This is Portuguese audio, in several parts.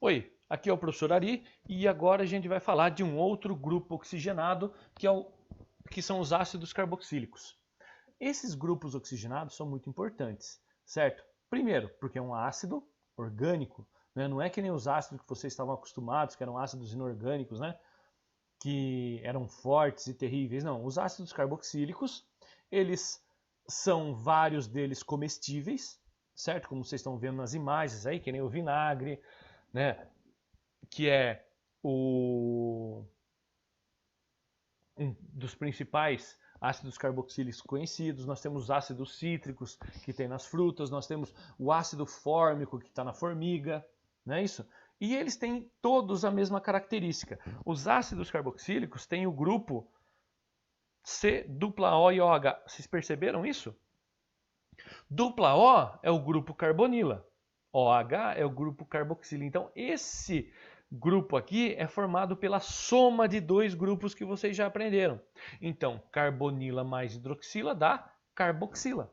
Oi, aqui é o professor Ari e agora a gente vai falar de um outro grupo oxigenado que são os ácidos carboxílicos. Esses grupos oxigenados são muito importantes, certo? Primeiro, porque é um ácido orgânico, né? Não é que nem os ácidos que vocês estavam acostumados, que eram ácidos inorgânicos, né? Que eram fortes e terríveis. Não, os ácidos carboxílicos, eles são vários deles comestíveis, certo? Como vocês estão vendo nas imagens aí, que nem o vinagre, né? Que é um dos principais ácidos carboxílicos conhecidos. Nós temos os ácidos cítricos que tem nas frutas, nós temos o ácido fórmico que está na formiga, não é isso? E eles têm todos a mesma característica. Os ácidos carboxílicos têm o grupo C-O e OH. Vocês perceberam isso? Dupla O é o grupo carbonila. OH é o grupo carboxila. Então, esse grupo aqui é formado pela soma de dois grupos que vocês já aprenderam. Então, carbonila mais hidroxila dá carboxila.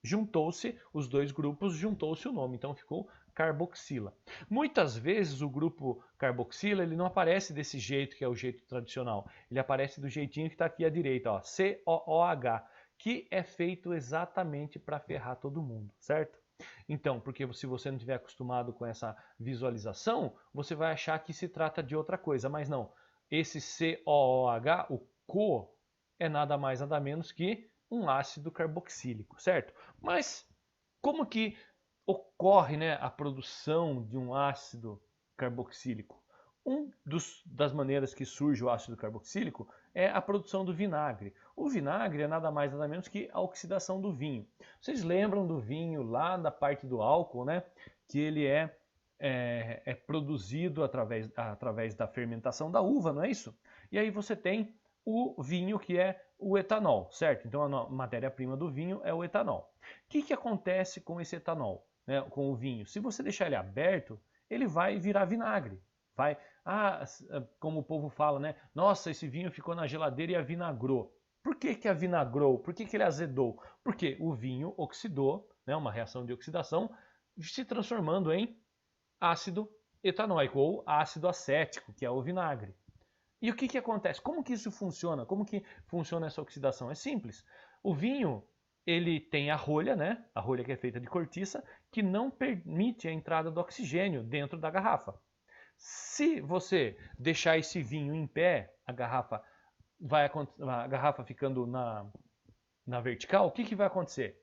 Juntou-se os dois grupos, juntou-se o nome, então ficou carboxila. Muitas vezes o grupo carboxila ele não aparece desse jeito, que é o jeito tradicional. Ele aparece do jeitinho que está aqui à direita, ó, COOH, que é feito exatamente para ferrar todo mundo, certo? Então, porque se você não estiver acostumado com essa visualização, você vai achar que se trata de outra coisa, mas não. Esse COOH, o CO, é nada mais nada menos que um ácido carboxílico, certo? Mas como que ocorre, né, a produção de um ácido carboxílico? Das maneiras que surge o ácido carboxílico é a produção do vinagre. O vinagre é nada mais nada menos que a oxidação do vinho. Vocês lembram do vinho lá na parte do álcool, né? Que ele é produzido através da fermentação da uva, não é isso? E aí você tem o vinho que é o etanol, certo? Então a matéria-prima do vinho é o etanol. O que acontece com esse etanol, né, com o vinho? Se você deixar ele aberto, ele vai virar vinagre. Vai, como o povo fala, né? Nossa, esse vinho ficou na geladeira e avinagrou. Por que avinagrou? Por que ele azedou? Porque o vinho oxidou, né, uma reação de oxidação, se transformando em ácido etanóico ou ácido acético, que é o vinagre. E o que acontece? Como que isso funciona? Como que funciona essa oxidação? É simples. O vinho, ele tem a rolha, né? A rolha que é feita de cortiça, que não permite a entrada do oxigênio dentro da garrafa. Se você deixar esse vinho em pé, a garrafa ficando na vertical, o que vai acontecer?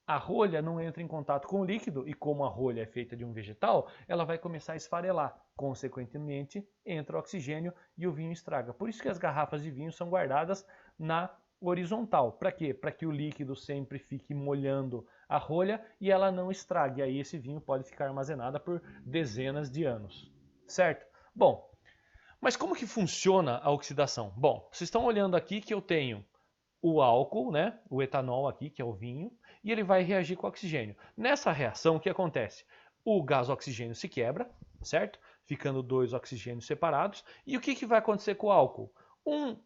A rolha não entra em contato com o líquido e como a rolha é feita de um vegetal, ela vai começar a esfarelar. Consequentemente, entra o oxigênio e o vinho estraga. Por isso que as garrafas de vinho são guardadas na horizontal. Para quê? Para que o líquido sempre fique molhando a rolha e ela não estrague. Aí esse vinho pode ficar armazenado por dezenas de anos. Certo? Bom, mas como que funciona a oxidação? Bom, vocês estão olhando aqui que eu tenho o álcool, né? O etanol aqui, que é o vinho, e ele vai reagir com o oxigênio. Nessa reação, o que acontece? O gás oxigênio se quebra, certo? Ficando dois oxigênios separados. E o que vai acontecer com o álcool? Um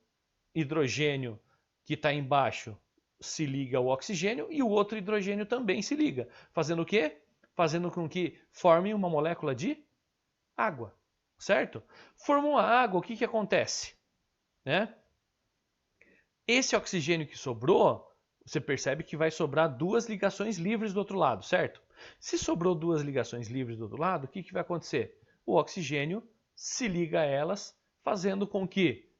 hidrogênio que está embaixo se liga ao oxigênio e o outro hidrogênio também se liga. Fazendo o quê? Fazendo com que forme uma molécula de água, certo? Formou a água, o que acontece? Né? Esse oxigênio que sobrou, você percebe que vai sobrar duas ligações livres do outro lado, certo? Se sobrou duas ligações livres do outro lado, o que vai acontecer? O oxigênio se liga a elas, fazendo com que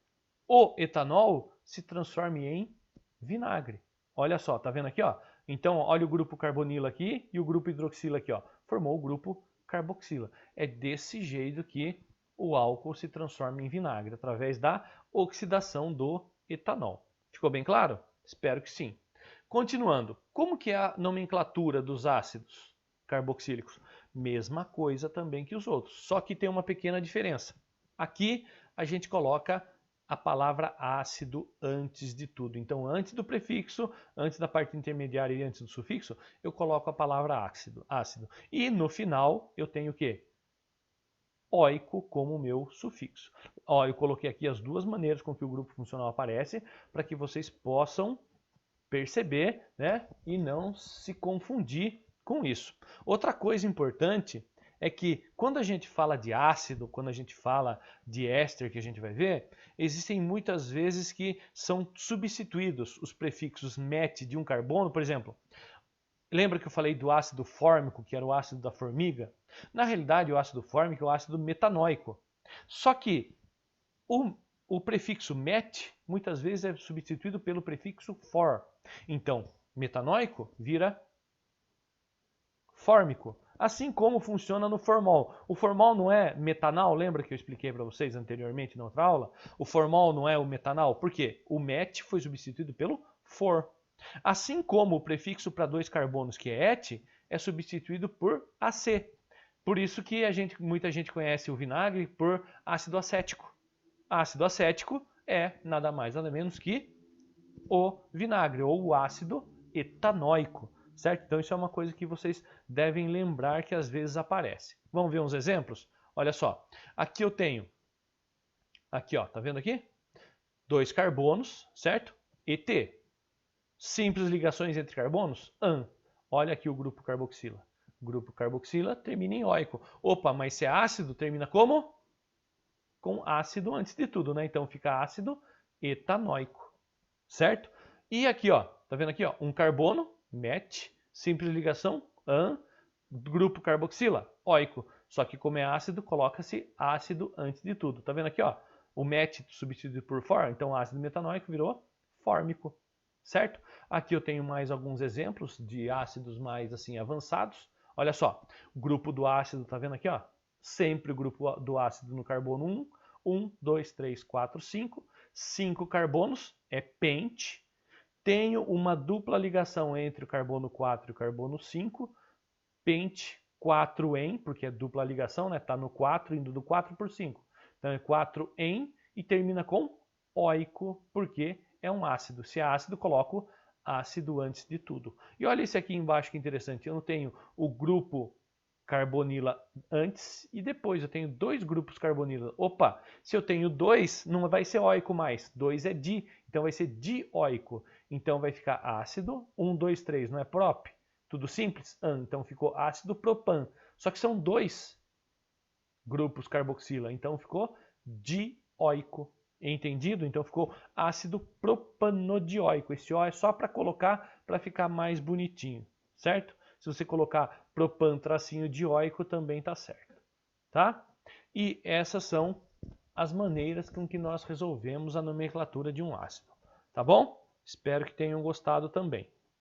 o etanol se transforme em vinagre. Olha só, tá vendo aqui, ó? Então, olha o grupo carbonila aqui e o grupo hidroxila aqui, ó. Formou o grupo carboxila. É desse jeito que o álcool se transforma em vinagre, através da oxidação do etanol. Ficou bem claro? Espero que sim. Continuando, como que é a nomenclatura dos ácidos carboxílicos? Mesma coisa também que os outros, só que tem uma pequena diferença. Aqui a gente coloca a palavra ácido antes de tudo. Então, antes do prefixo, antes da parte intermediária e antes do sufixo, eu coloco a palavra ácido. E no final eu tenho o quê? Óico como meu sufixo. Ó, eu coloquei aqui as duas maneiras com que o grupo funcional aparece para que vocês possam perceber, né, e não se confundir com isso. Outra coisa importante é que quando a gente fala de ácido, quando a gente fala de éster, que a gente vai ver, existem muitas vezes que são substituídos os prefixos met de um carbono, por exemplo. Lembra que eu falei do ácido fórmico, que era o ácido da formiga? Na realidade, o ácido fórmico é o ácido metanóico. Só que o prefixo met muitas vezes é substituído pelo prefixo for. Então, metanóico vira fórmico. Assim como funciona no formol. O formol não é metanal, lembra que eu expliquei para vocês anteriormente na outra aula? O formol não é o metanal, por quê? O met foi substituído pelo for. Assim como o prefixo para dois carbonos, que é et, é substituído por AC. Por isso que muita gente conhece o vinagre por ácido acético. Ácido acético é nada mais nada menos que o vinagre, ou o ácido etanóico, certo? Então isso é uma coisa que vocês devem lembrar que às vezes aparece. Vamos ver uns exemplos? Olha só, aqui eu tenho, aqui ó, tá vendo aqui? Dois carbonos, certo? ET. Simples ligações entre carbonos? AN. Olha aqui o grupo carboxila. O grupo carboxila termina em óico. Opa, mas se é ácido, termina como? Com ácido antes de tudo, né? Então fica ácido etanóico, certo? E aqui, ó, tá vendo aqui, ó, um carbono, met, simples ligação, AN, grupo carboxila, óico. Só que como é ácido, coloca-se ácido antes de tudo. Tá vendo aqui, ó, o met substituído por for, então ácido metanóico virou fórmico, certo? Aqui eu tenho mais alguns exemplos de ácidos mais assim avançados. Olha só, o grupo do ácido, tá vendo aqui, ó? Sempre o grupo do ácido no carbono 1, 1, 2, 3, 4, 5, 5 carbonos, é pente. Tenho uma dupla ligação entre o carbono 4 e o carbono 5, pente 4-en, porque é dupla ligação, né? Tá no 4 indo do 4 por 5. Então é 4-en e termina com óico, porque é um ácido. Se é ácido, coloco ácido antes de tudo. E olha esse aqui embaixo que interessante. Eu não tenho o grupo carbonila antes e depois. Eu tenho dois grupos carbonila. Opa, se eu tenho dois, não vai ser óico mais. 2 é di, então vai ser dióico. Então vai ficar ácido. 1, 2, 3, não é prop? Tudo simples? Então ficou ácido propan. Só que são dois grupos carboxila. Então ficou dióico. Entendido? Então ficou ácido propanodióico. Esse O é só para colocar, para ficar mais bonitinho, certo? Se você colocar propan tracinho dióico também tá certo, tá? E essas são as maneiras com que nós resolvemos a nomenclatura de um ácido, tá bom? Espero que tenham gostado também.